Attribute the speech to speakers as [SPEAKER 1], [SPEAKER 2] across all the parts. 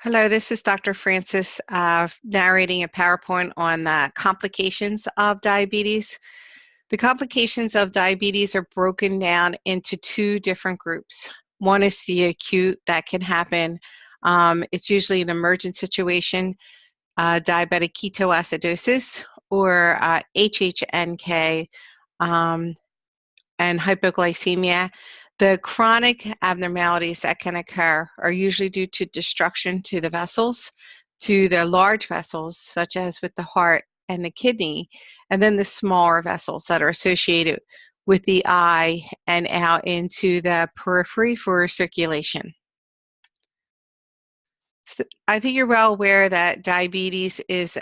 [SPEAKER 1] Hello, this is Dr. Francis narrating a PowerPoint on the complications of diabetes. The complications of diabetes are broken down into two different groups. One is the acute that can happen. It's usually an emergent situation, diabetic ketoacidosis or HHNK and hypoglycemia. The chronic abnormalities that can occur are usually due to destruction to the vessels, to the large vessels, such as with the heart and the kidney, and then the smaller vessels that are associated with the eye and out into the periphery for circulation. So I think you're well aware that diabetes is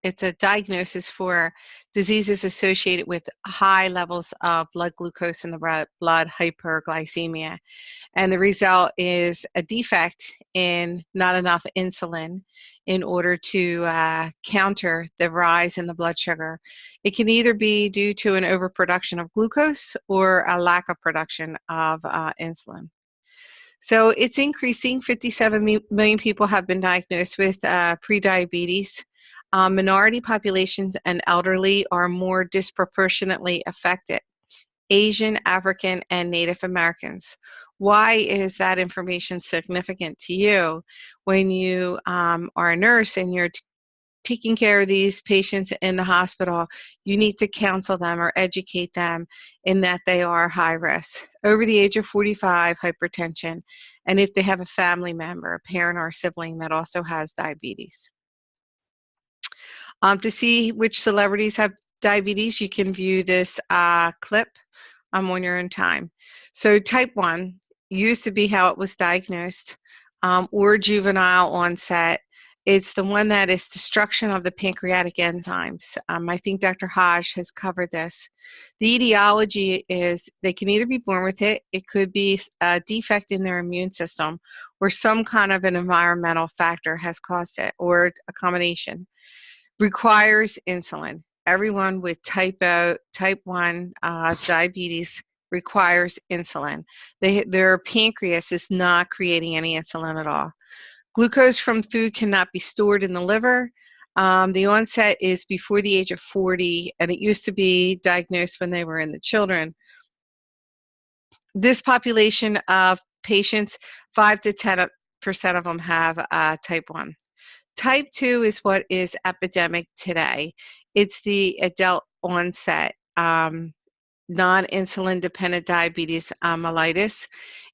[SPEAKER 1] it's a diagnosis for diseases associated with high levels of blood glucose in the blood, hyperglycemia. And the result is a defect in not enough insulin in order to counter the rise in the blood sugar. It can either be due to an overproduction of glucose or a lack of production of insulin. So it's increasing. 57 million people have been diagnosed with prediabetes. Minority populations and elderly are more disproportionately affected. Asian, African, and Native Americans. Why is that information significant to you? When you are a nurse and you're taking care of these patients in the hospital, you need to counsel them or educate them in that they are high risk. Over the age of 45, hypertension, and if they have a family member, a parent or a sibling that also has diabetes. To see which celebrities have diabetes, you can view this clip on your own time. So type 1 used to be how it was diagnosed, or juvenile onset. It's the one that is destruction of the pancreatic enzymes. I think Dr. Hodge has covered this. The etiology is they can either be born with it, it could be a defect in their immune system, or some kind of an environmental factor has caused it, or a combination. Requires insulin. Everyone with type 1 diabetes requires insulin. Their pancreas is not creating any insulin at all. Glucose from food cannot be stored in the liver. The onset is before the age of 40, and it used to be diagnosed when they were in the children. This population of patients, 5 to 10% of them have type 1. Type 2 is what is epidemic today. It's the adult onset non-insulin dependent diabetes mellitus.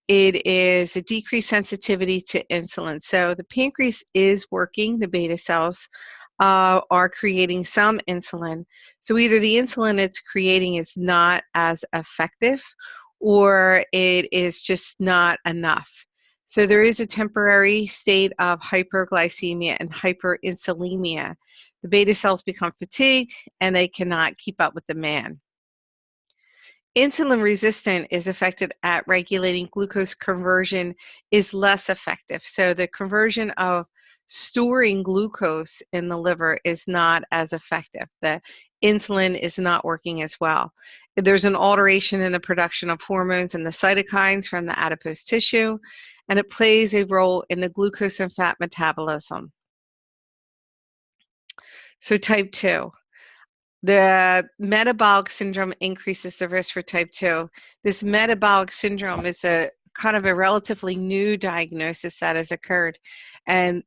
[SPEAKER 1] It is a decreased sensitivity to insulin. So the pancreas is working, the beta cells are creating some insulin. So either the insulin it's creating is not as effective, or it is just not enough. So there is a temporary state of hyperglycemia and hyperinsulinemia. The beta cells become fatigued and they cannot keep up with demand. Insulin resistant is affected at regulating glucose conversion is less effective. So the conversion of storing glucose in the liver is not as effective. The insulin is not working as well. There's an alteration in the production of hormones and the cytokines from the adipose tissue, and it plays a role in the glucose and fat metabolism. So type 2. The metabolic syndrome increases the risk for type 2. This metabolic syndrome is a kind of a relatively new diagnosis that has occurred, and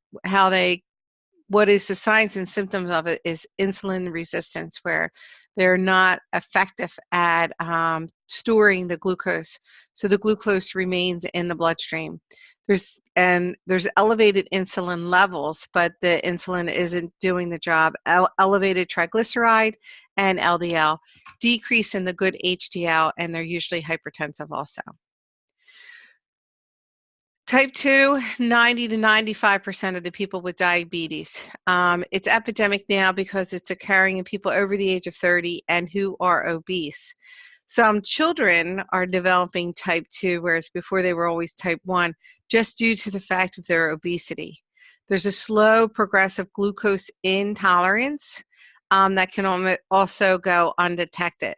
[SPEAKER 1] what is the signs and symptoms of it is insulin resistance, where they're not effective at storing the glucose, so the glucose remains in the bloodstream. There's elevated insulin levels, but the insulin isn't doing the job. Elevated triglyceride and LDL, decrease in the good HDL, and they're usually hypertensive also. Type 2, 90 to 95% of the people with diabetes. It's epidemic now because it's occurring in people over the age of 30 and who are obese. Some children are developing type 2, whereas before they were always type 1, just due to the fact of their obesity. There's a slow progressive glucose intolerance that can also go undetected.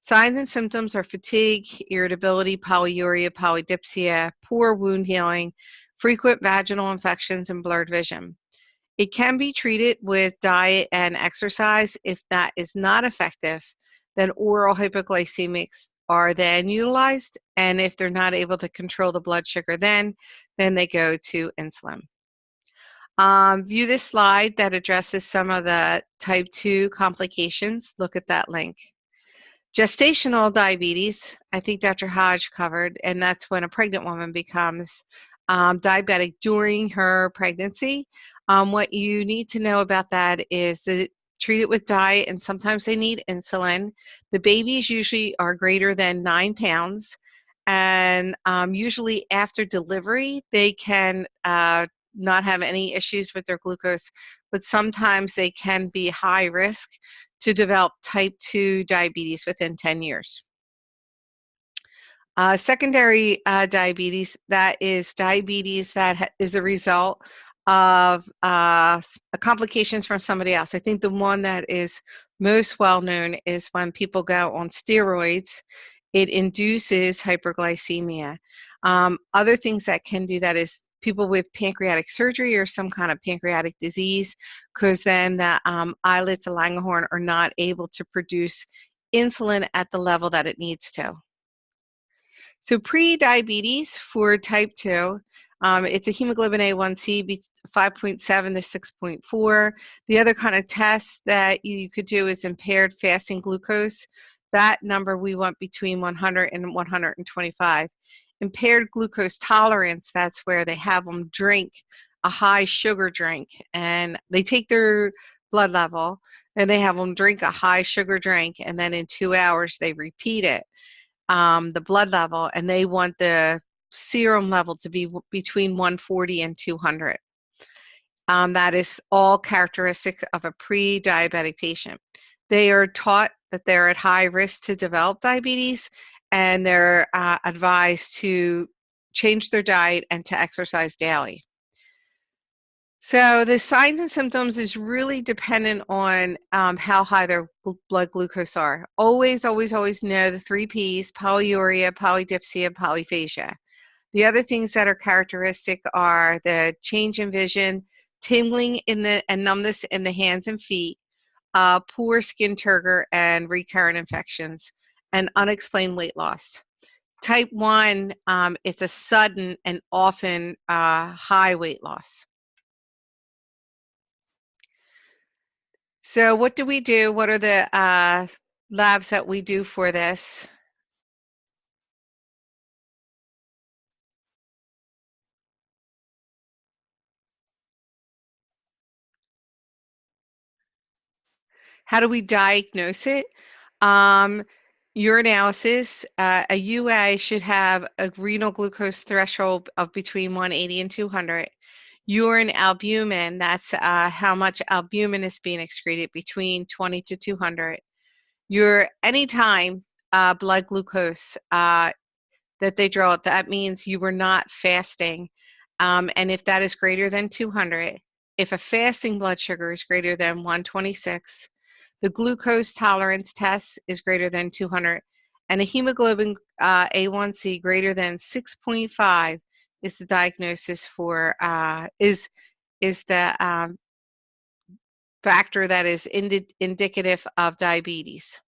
[SPEAKER 1] Signs and symptoms are fatigue, irritability, polyuria, polydipsia, poor wound healing, frequent vaginal infections, and blurred vision. It can be treated with diet and exercise. If that is not effective, then oral hypoglycemics are then utilized, and if they're not able to control the blood sugar then they go to insulin. View this slide that addresses some of the type 2 complications. Look at that link. Gestational diabetes, I think Dr. Hodge covered, and that's when a pregnant woman becomes diabetic during her pregnancy. What you need to know about that is that treat it with diet, and sometimes they need insulin. The babies usually are greater than 9 pounds, and usually after delivery, they can not have any issues with their glucose, but sometimes they can be high risk to develop type 2 diabetes within 10 years. Secondary diabetes, that is diabetes that is the result of complications from somebody else. I think the one that is most well known is when people go on steroids, it induces hyperglycemia. Other things that can do that is people with pancreatic surgery or some kind of pancreatic disease, because then the islets of Langerhans are not able to produce insulin at the level that it needs to. So pre-diabetes for type 2, it's a hemoglobin A1C 5.7 to 6.4. The other kind of test that you could do is impaired fasting glucose. That number we want between 100 and 125. Impaired glucose tolerance, that's where they have them drink a high sugar drink, and they take their blood level and they have them drink a high sugar drink, and then in 2 hours they repeat it. The blood level, and they want the serum level to be between 140 and 200. That is all characteristic of a pre-diabetic patient. They are taught that they're at high risk to develop diabetes, and they're advised to change their diet and to exercise daily. So the signs and symptoms is really dependent on how high their blood glucose are. Always, always, always know the 3 Ps: polyuria, polydipsia, polyphagia. The other things that are characteristic are the change in vision, tingling and numbness in the hands and feet, poor skin turgor and recurrent infections, and unexplained weight loss. Type 1, it's a sudden and often high weight loss. So what do we do? What are the labs that we do for this? How do we diagnose it? Urinalysis, a UA should have a renal glucose threshold of between 180 and 200. Urine albumin, that's how much albumin is being excreted, between 20 to 200. Your anytime blood glucose that they draw, that means you were not fasting. And if that is greater than 200, if a fasting blood sugar is greater than 126, the glucose tolerance test is greater than 200, and a hemoglobin A1C greater than 6.5 is the diagnosis for, is the factor that is indicative of diabetes.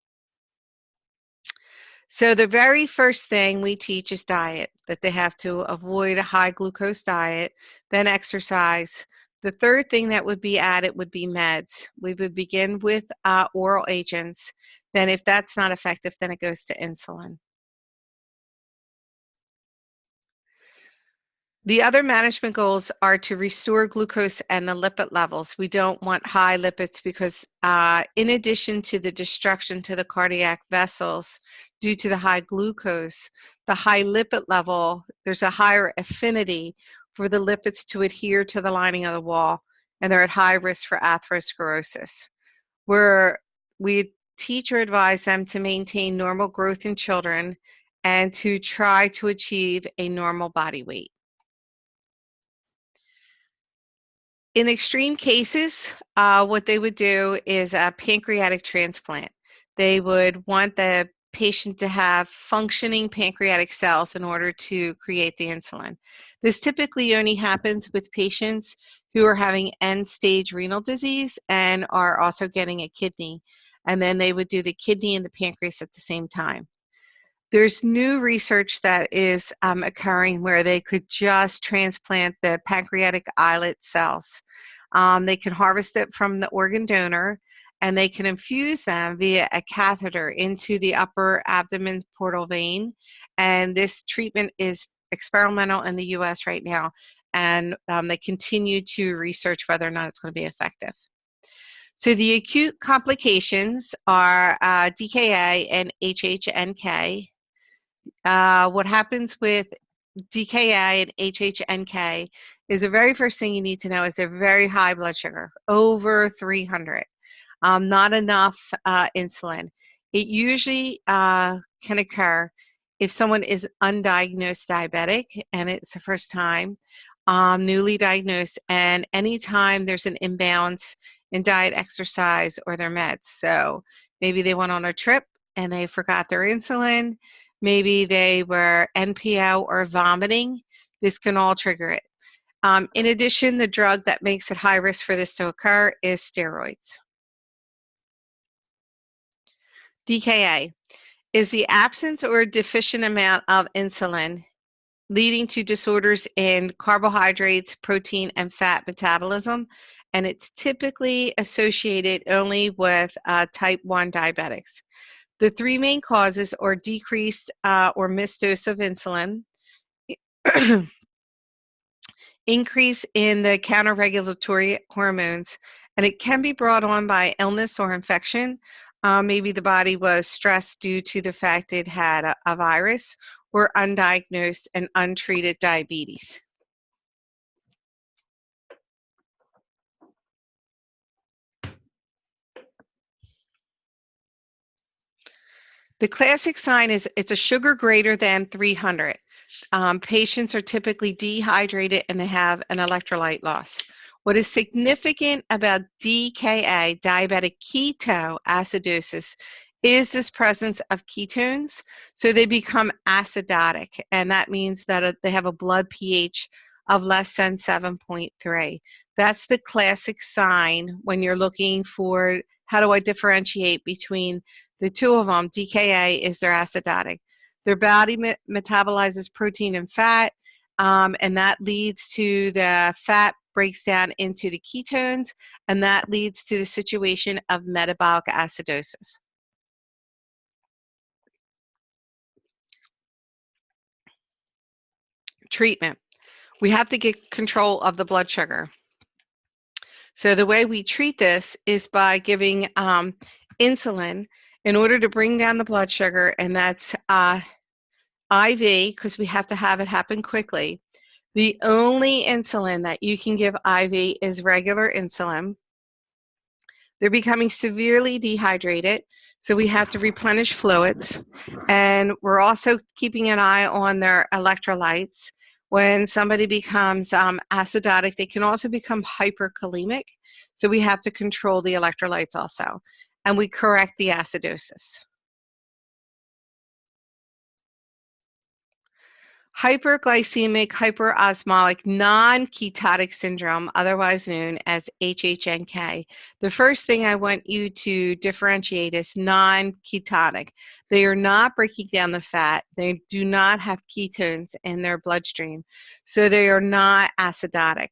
[SPEAKER 1] So the very first thing we teach is diet, that they have to avoid a high glucose diet, then exercise. The third thing that would be added would be meds. We would begin with oral agents. Then if that's not effective, then it goes to insulin. The other management goals are to restore glucose and the lipid levels. We don't want high lipids because in addition to the destruction to the cardiac vessels due to the high glucose, the high lipid level, there's a higher affinity for the lipids to adhere to the lining of the wall, and they're at high risk for atherosclerosis. We teach or advise them to maintain normal growth in children and to try to achieve a normal body weight. In extreme cases, what they would do is a pancreatic transplant. They would want the patient to have functioning pancreatic cells in order to create the insulin. This typically only happens with patients who are having end-stage renal disease and are also getting a kidney. And then they would do the kidney and the pancreas at the same time. There's new research that is occurring where they could just transplant the pancreatic islet cells. They can harvest it from the organ donor, and they can infuse them via a catheter into the upper abdomen portal vein. And this treatment is experimental in the US right now, and they continue to research whether or not it's going to be effective. So the acute complications are DKA and HHNK. What happens with DKA and HHNK is the very first thing you need to know is a very high blood sugar, over 300, not enough insulin. It usually can occur if someone is undiagnosed diabetic and it's the first time, newly diagnosed, and anytime there's an imbalance in diet, exercise, or their meds. So maybe they went on a trip and they forgot their insulin. Maybe they were NPO or vomiting. This can all trigger it. In addition, the drug that makes it high risk for this to occur is steroids. DKA is the absence or deficient amount of insulin leading to disorders in carbohydrates, protein, and fat metabolism, and it's typically associated only with type 1 diabetics. The three main causes are decreased or missed dose of insulin, increase in the counterregulatory hormones, and it can be brought on by illness or infection. Maybe the body was stressed due to the fact it had a virus, or undiagnosed and untreated diabetes. The classic sign is it's a sugar greater than 300. Patients are typically dehydrated and they have an electrolyte loss. What is significant about DKA, diabetic ketoacidosis, is this presence of ketones. So they become acidotic, and that means that they have a blood pH of less than 7.3. That's the classic sign when you're looking for how do I differentiate between the two of them. DKA is they're acidotic. Their body metabolizes protein and fat, and that leads to the fat breaks down into the ketones, and that leads to the situation of metabolic acidosis. Treatment. We have to get control of the blood sugar. So the way we treat this is by giving insulin in order to bring down the blood sugar, and that's IV, because we have to have it happen quickly. The only insulin that you can give IV is regular insulin. They're becoming severely dehydrated, so we have to replenish fluids. And we're also keeping an eye on their electrolytes. When somebody becomes acidotic, they can also become hyperkalemic, so we have to control the electrolytes also. And we correct the acidosis. Hyperglycemic hyperosmotic non-ketotic syndrome, otherwise known as HHNK. The first thing I want you to differentiate is non-ketotic. They are not breaking down the fat. They do not have ketones in their bloodstream, so they are not acidotic.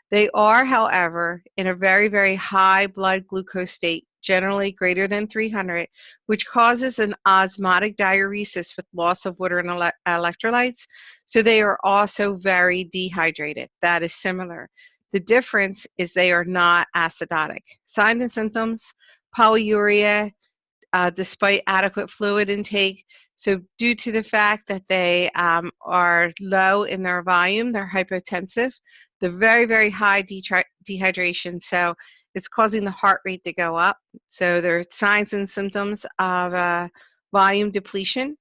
[SPEAKER 1] They are, however, in a very, very high blood glucose state, generally greater than 300, which causes an osmotic diuresis with loss of water and electrolytes. So they are also very dehydrated. That is similar. The difference is they are not acidotic. Signs and symptoms: polyuria, despite adequate fluid intake. So due to the fact that they are low in their volume, they're hypotensive. The very, very high dehydration, so it's causing the heart rate to go up. So there are signs and symptoms of volume depletion,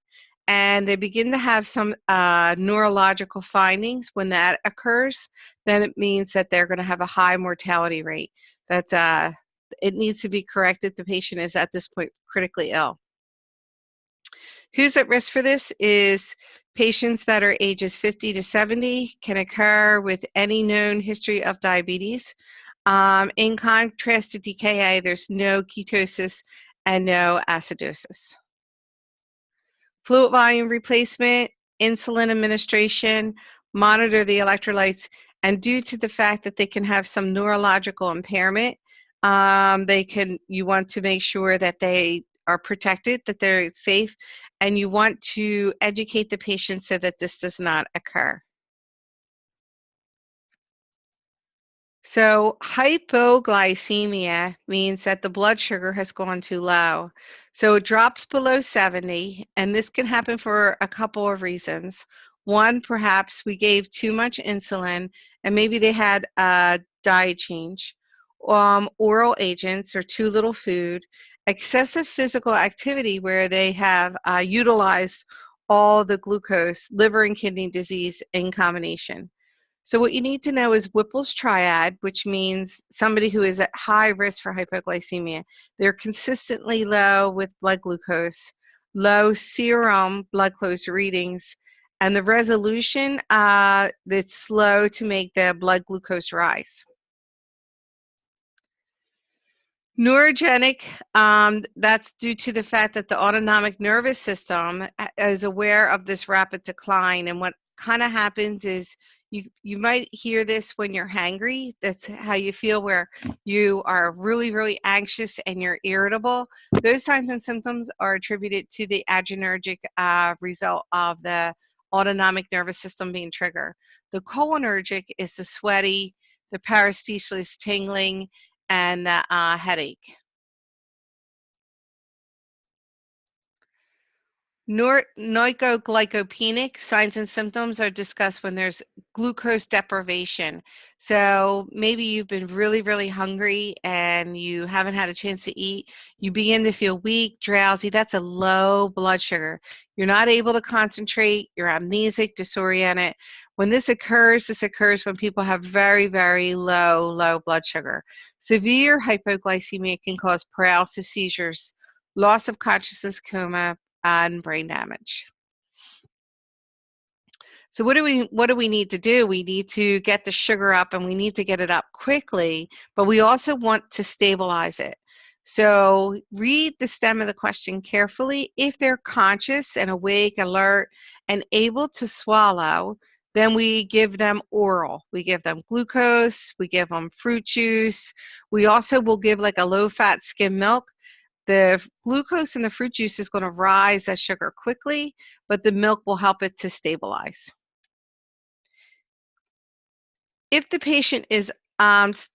[SPEAKER 1] and they begin to have some neurological findings. When that occurs, then it means that they're going to have a high mortality rate. That's it needs to be corrected. The patient is at this point critically ill. Who's at risk for this is patients that are ages 50 to 70, can occur with any known history of diabetes. In contrast to DKA, there's no ketosis and no acidosis. Fluid volume replacement, insulin administration, monitor the electrolytes, and due to the fact that they can have some neurological impairment, you want to make sure that they are protected, that they're safe, and you want to educate the patient so that this does not occur. So hypoglycemia means that the blood sugar has gone too low. So it drops below 70, and this can happen for a couple of reasons. One, perhaps we gave too much insulin, and maybe they had a diet change. Oral agents or too little food, excessive physical activity where they have utilized all the glucose, liver and kidney disease in combination. So what you need to know is Whipple's triad, which means somebody who is at high risk for hypoglycemia. They're consistently low with blood glucose, low serum blood glucose readings, and the resolution that's slow to make the blood glucose rise. Neurogenic, that's due to the fact that the autonomic nervous system is aware of this rapid decline. And what kind of happens is you might hear this when you're hangry. That's how you feel, where you are really, really anxious and you're irritable. Those signs and symptoms are attributed to the adrenergic result of the autonomic nervous system being triggered. The cholinergic is the sweaty, the paresthesias, tingling, and the headache. Neuroglycopenic signs and symptoms are discussed when there's glucose deprivation. So maybe you've been really, really hungry and you haven't had a chance to eat. You begin to feel weak, drowsy. That's a low blood sugar. You're not able to concentrate. You're amnesic, disoriented. When this occurs when people have very, very low blood sugar. Severe hypoglycemia can cause paralysis, seizures, loss of consciousness, coma, and brain damage. So what do we need to do? We need to get the sugar up, and we need to get it up quickly, but we also want to stabilize it. So read the stem of the question carefully. If they're conscious and awake, alert, and able to swallow, then we give them oral. We give them glucose, we give them fruit juice. We also will give like a low-fat skim milk. The glucose in the fruit juice is going to rise that sugar quickly, but the milk will help it to stabilize. If the patient is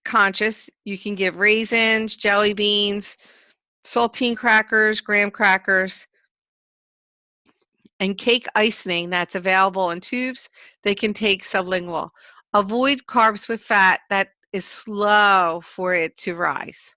[SPEAKER 1] conscious, you can give raisins, jelly beans, saltine crackers, graham crackers, and cake icing that's available in tubes. They can take sublingual. Avoid carbs with fat that is slow for it to rise.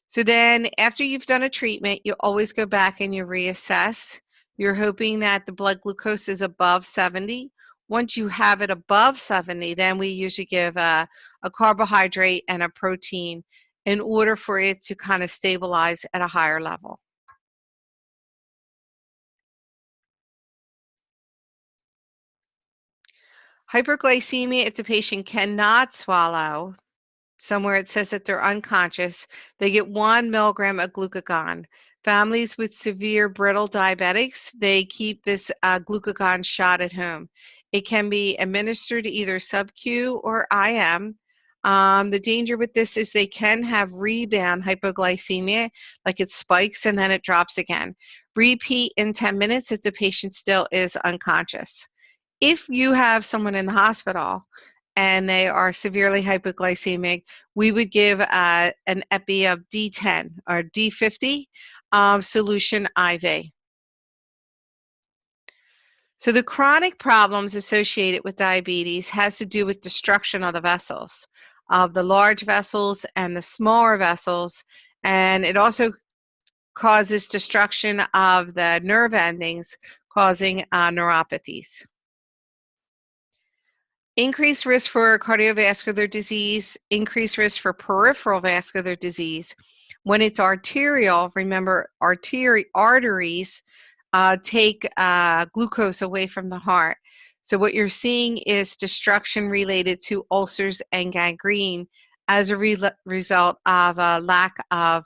[SPEAKER 1] So then after you've done a treatment, you always go back and you reassess. You're hoping that the blood glucose is above 70. Once you have it above 70, then we usually give a carbohydrate and a protein in order for it to kind of stabilize at a higher level. Hyperglycemia, if the patient cannot swallow, somewhere it says that they're unconscious, they get 1 milligram of glucagon. Families with severe brittle diabetics, they keep this glucagon shot at home. It can be administered either sub-Q or IM. The danger with this is they can have rebound hypoglycemia, like it spikes and then it drops again. Repeat in 10 minutes if the patient still is unconscious. If you have someone in the hospital and they are severely hypoglycemic, we would give an epi of D10 or D50 solution IV. So the chronic problems associated with diabetes has to do with destruction of the vessels, of the large vessels and the smaller vessels, and it also causes destruction of the nerve endings, causing neuropathies. Increased risk for cardiovascular disease, increased risk for peripheral vascular disease. When it's arterial, remember arteries take glucose away from the heart. So what you're seeing is destruction related to ulcers and gangrene as a result of a lack of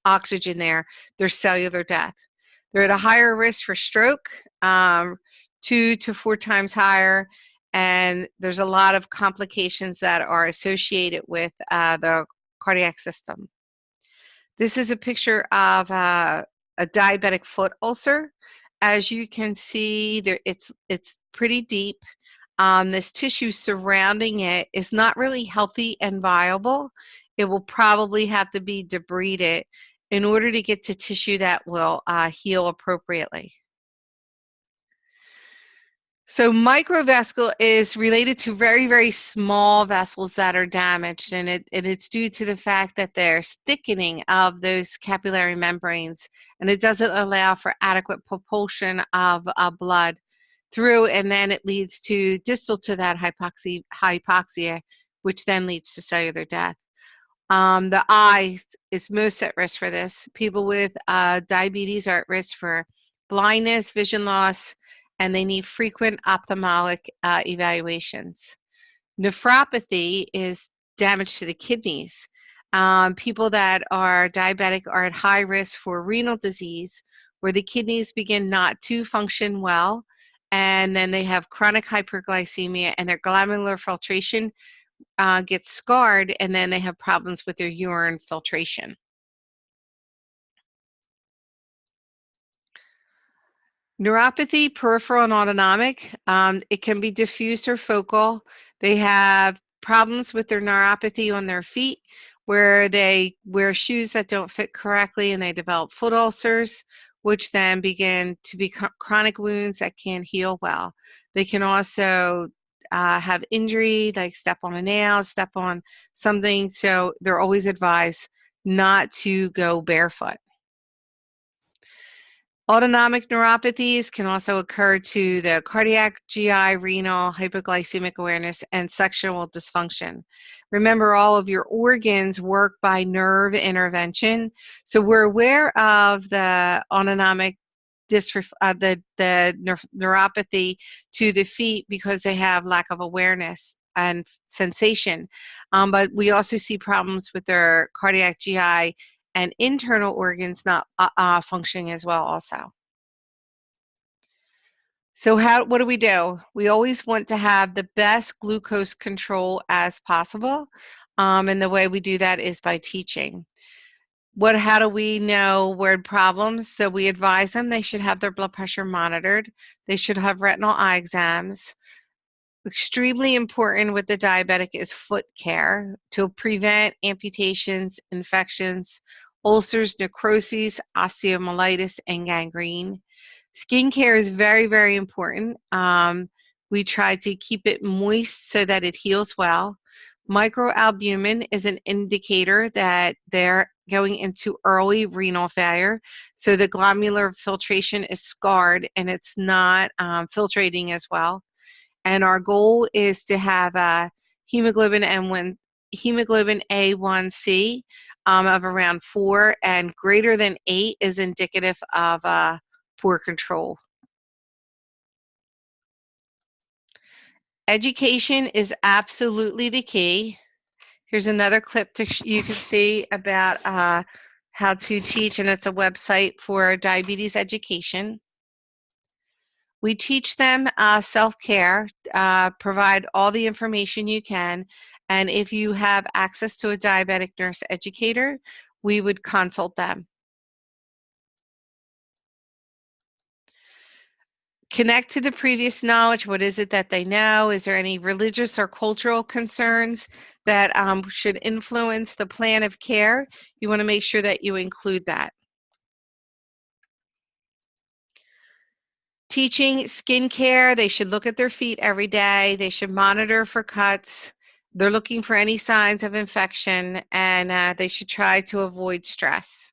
[SPEAKER 1] oxygen there. There's cellular death. They're at a higher risk for stroke, 2 to 4 times higher, and there's a lot of complications that are associated with the cardiac system. This is a picture of a diabetic foot ulcer. As you can see, there it's pretty deep. This tissue surrounding it is not really healthy and viable. It will probably have to be debrided in order to get to tissue that will heal appropriately. So microvascular is related to very, very small vessels that are damaged, and it's due to the fact that there's thickening of those capillary membranes, and it doesn't allow for adequate propulsion of blood through, and then it leads to distal to that hypoxia, which then leads to cellular death. The eye is most at risk for this. People with diabetes are at risk for blindness, vision loss, and they need frequent ophthalmic evaluations. Nephropathy is damage to the kidneys. People that are diabetic are at high risk for renal disease, where the kidneys begin not to function well, and then they have chronic hyperglycemia, and their glomerular filtration gets scarred, and then they have problems with their urine filtration. Neuropathy, peripheral and autonomic, it can be diffuse or focal. They have problems with their neuropathy on their feet, where they wear shoes that don't fit correctly and they develop foot ulcers, which then begin to become chronic wounds that can't heal well. They can also have injury, like step on a nail, step on something, so they're always advised not to go barefoot. Autonomic neuropathies can also occur to the cardiac, GI, renal, hypoglycemic awareness, and sexual dysfunction. Remember, all of your organs work by nerve intervention. So we're aware of the autonomic neuropathy to the feet because they have lack of awareness and sensation. But we also see problems with their cardiac, GI, and internal organs not functioning as well also. So what do? We always want to have the best glucose control as possible. And the way we do that is by teaching. How do we know word problems? So we advise them they should have their blood pressure monitored. They should have retinal eye exams. Extremely important with the diabetic is foot care to prevent amputations, infections, ulcers, necrosis, osteomyelitis, and gangrene. Skincare is very, very important. We try to keep it moist so that it heals well. Microalbumin is an indicator that they're going into early renal failure. So the glomerular filtration is scarred and it's not filtrating as well. And our goal is to have a hemoglobin A1C of around 4, and greater than 8 is indicative of poor control. Education is absolutely the key. Here's another clip you can see about how to teach, and it's a website for diabetes education. We teach them self-care, provide all the information you can, and if you have access to a diabetic nurse educator, we would consult them. Connect to the previous knowledge. What is it that they know? Is there any religious or cultural concerns that should influence the plan of care? You want to make sure that you include that. Teaching skincare, they should look at their feet every day. They should monitor for cuts. They're looking for any signs of infection, and they should try to avoid stress.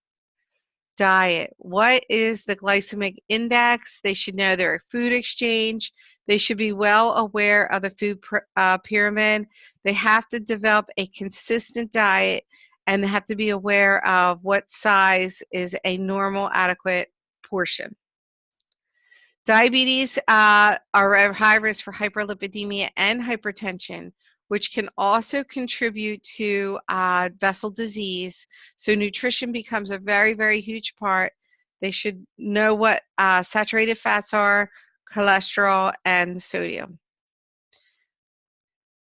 [SPEAKER 1] Diet. What is the glycemic index? They should know their food exchange. They should be well aware of the food pyramid. They have to develop a consistent diet, and they have to be aware of what size is a normal, adequate portion. Diabetes are at high risk for hyperlipidemia and hypertension, which can also contribute to vessel disease. So nutrition becomes a very, very huge part. They should know what saturated fats are, cholesterol, and sodium.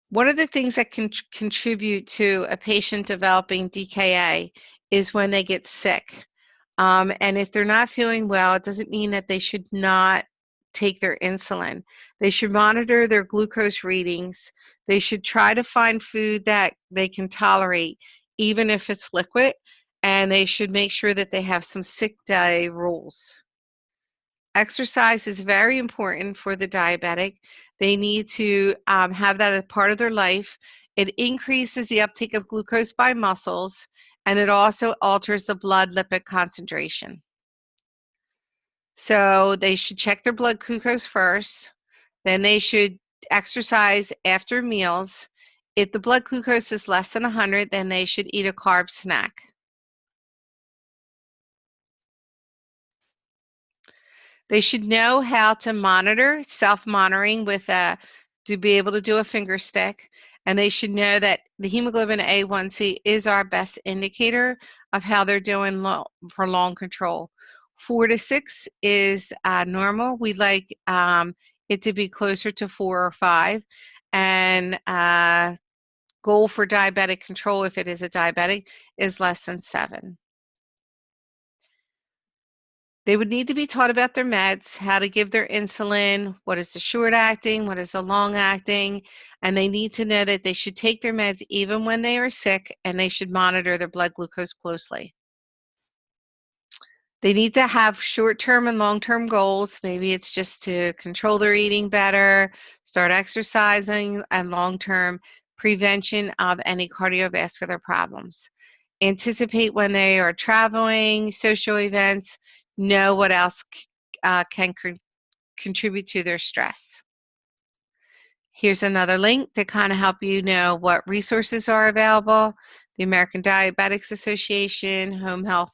[SPEAKER 1] One of the things that can contribute to a patient developing DKA is when they get sick. And if they're not feeling well, it doesn't mean that they should not take their insulin. They should monitor their glucose readings. They should try to find food that they can tolerate, even if it's liquid. And they should make sure that they have some sick day rules. Exercise is very important for the diabetic. They need to have that as part of their life. It increases the uptake of glucose by muscles, and it also alters the blood lipid concentration. So they should check their blood glucose first. Then they should exercise after meals. If the blood glucose is less than 100, then they should eat a carb snack. They should know how to monitor, self-monitoring with to be able to do a finger stick, and they should know that the hemoglobin A1C is our best indicator of how they're doing for long control. 4 to 6 is normal. We like it to be closer to 4 or 5, and goal for diabetic control, if it is a diabetic, is less than 7. They would need to be taught about their meds, how to give their insulin, what is the short acting, what is the long acting, and they need to know that they should take their meds even when they are sick, and they should monitor their blood glucose closely. They need to have short-term and long-term goals. Maybe it's just to control their eating better, start exercising, and long-term prevention of any cardiovascular problems. Anticipate when they are traveling, social events, know what else can contribute to their stress. Here's another link to kind of help you know what resources are available. The American Diabetics Association, Home Health,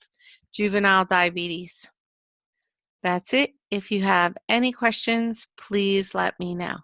[SPEAKER 1] Juvenile Diabetes. That's it. If you have any questions, please let me know.